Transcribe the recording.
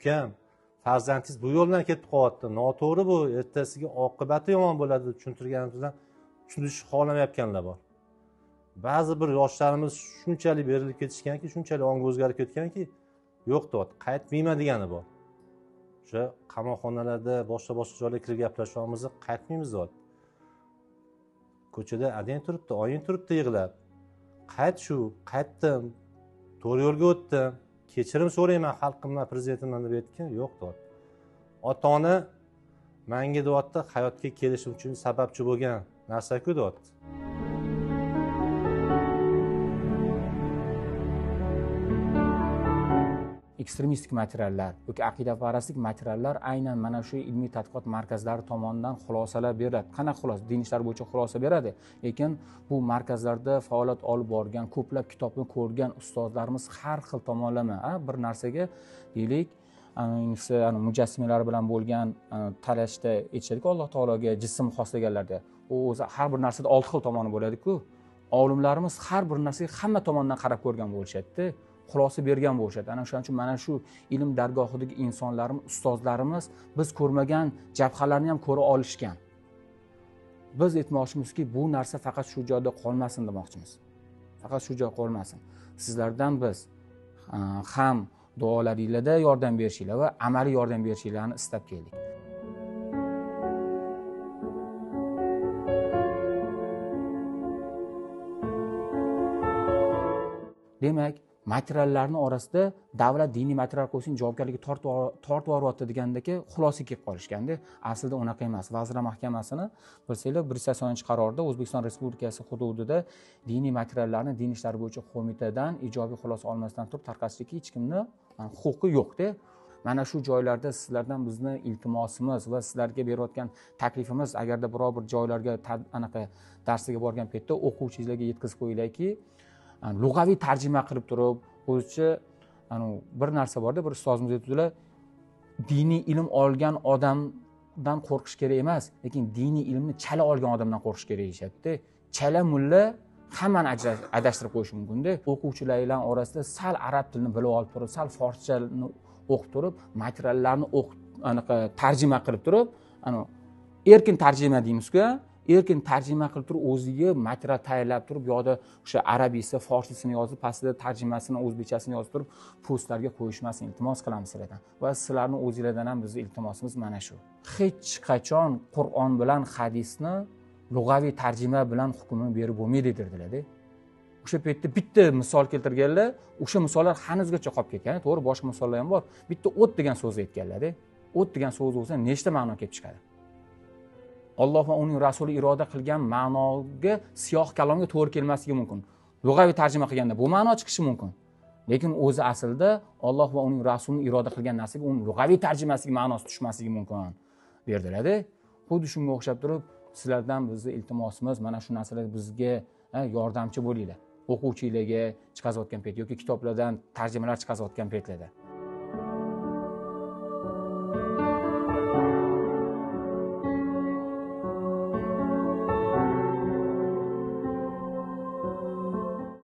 ukam farzandingiz bu yo'ldan ketib qolyapti, noto'g'ri bu, ertasiga oqibati yomon bo'ladi deb tushuntirganimizdan tushunish xohlamayotganlar bor. Ba'zi bir yoshlarimiz shunchalik berilib ketishganki, shunchalik ongi o'zgarib ketganki, yo'q deyapti, qaytmayman degani bor. O'sha qamoqxonalarda, boshqa joylarga kirib gaplashyapmiz, qaytmaymiz deyapti. Ko'chada adang turibdi, oying turibdi yig'lab. Qaytdim, to'g'ri yo'lga o'tdim, kechirim so'rayman xalqimdan, prezidentimdan deb aytgan, yo'q deyapti. Ota-ona menga deyapti, hayotga kelishim uchun sababchi bo'lgan narsa-ku deyapti. Ekstremistik materiallar yoki aqidaparastlik materiallar aynan mana shu ilmiy tadqiqot markazlari tomonidan xulosalar beriladi. Qanaqa xulosa? Din ishlari bo'yicha xulosa beradi. Lekin bu markazlarda faoliyat olib borgan, ko'plab kitobni ko'rgan ustozlarimiz har xil tomonlama bir narsaga deylik, mujassimalar bilan bo'lgan talashda aytishadi-ku, Alloh taologa jism xoslaganlarda. U o'zi har bir narsada 6 xil tomoni bo'ladi-ku. Olimlarimiz har bir narsaga hamma tomondan qarab ko'rgan bo'lishadi. Xulosa bergan bo'lishadi. Ana shuning uchun mana shu ilm dargohidagi insonlarimiz, ustozlarimiz biz ko'rmagan jabhalarni ham ko'ra olishgan. Biz aytmoqchimizki, bu narsa faqat shu joyda qolmasin demoqchimiz. Faqat shu joy qolmasin. Sizlardan biz ham duolaringizda yordam berishinglar va amaliy yordam berishinglarni istab keldik. Demak, materiallarning orasida davlat diniy material qo'ysin, javobgarlikka tortib yuboryapti degandagi xulosaga kelib qolishganda, aslida unaqa emas. Vazirlar Mahkamasini bilsanglar 180-qarorda O'zbekiston Respublikasi hududida diniy materiallarni din ishlari bo'yicha qo'mitadan ijobiy xulosa olmasdan turib tarqatishga hech kimni huquqi yo'q-da. Mana shu joylarda sizlardan bizni iltimosimiz va sizlarga berayotgan taklifimiz, agarda biror bir joylarga anaqa darsga borgan paytda o'quvchilarga yetkazib qo'yinglarki, lug'aviy tarjima qilib turib, o'zicha bir narsa borda, bir ustozimiz aytdilar, diniy ilm olgan odamdan qo'rqish kerak emas, lekin diniy ilmni chala olgan odamdan qo'rqish kerak deyishadi. Chala mulla hammani adashtirib qo'yishi mumkin-da. O'quvchilar orasida sal arab tilini bilib olib turib, sal forschani o'qib turib, materiallarni tarjima qilib turib, erkin tarjima deymiz-ku, erkin tarjima qilib turib, o'ziga material tayyorlab turib, yo'da o'sha arabiysi, forsisini yozib, pastida tarjimasini, o'zbekchasini yozib turib, postlarga qo'yishmasin, iltimos qilamiz sizlardan. Va sizlarning o'zingizlardan ham bizning iltimosimiz mana shu. Hech qachon Qur'on bilan hadisni lug'aviy tarjima bilan hukmini berib bo'lmaydi dedilar-da. O'sha paytda bitta misol keltirganlar, o'sha misollar hanuzgacha qolib ketgan. To'g'ri, boshqa misollar ham bor. Bitta o't degan so'zni aytganlar-da. O't degan so'z bo'lsa, nechta ma'no kelib chiqadi? Alloh va uning rasuli iroda qilgan ma'noga, siyoh kalomga to'g'ri kelmasligi mumkin. Lug'aviy tarjima qilganda bu ma'no chiqishi mumkin. Lekin o'zi aslida Alloh va uning rasulining iroda qilgan narsaga uning lug'aviy tarjimasiga ma'nosi tushmasligi mumkin derdilar-da. Xuddi shunga o'xshab turib, sizlardan bizning iltimosimiz mana shu narsalar bizga yordamchi bo'linglar. O'quvchilarga chiqazayotgan payt yoki kitoblardan tarjimalar chiqazayotgan paytlarda.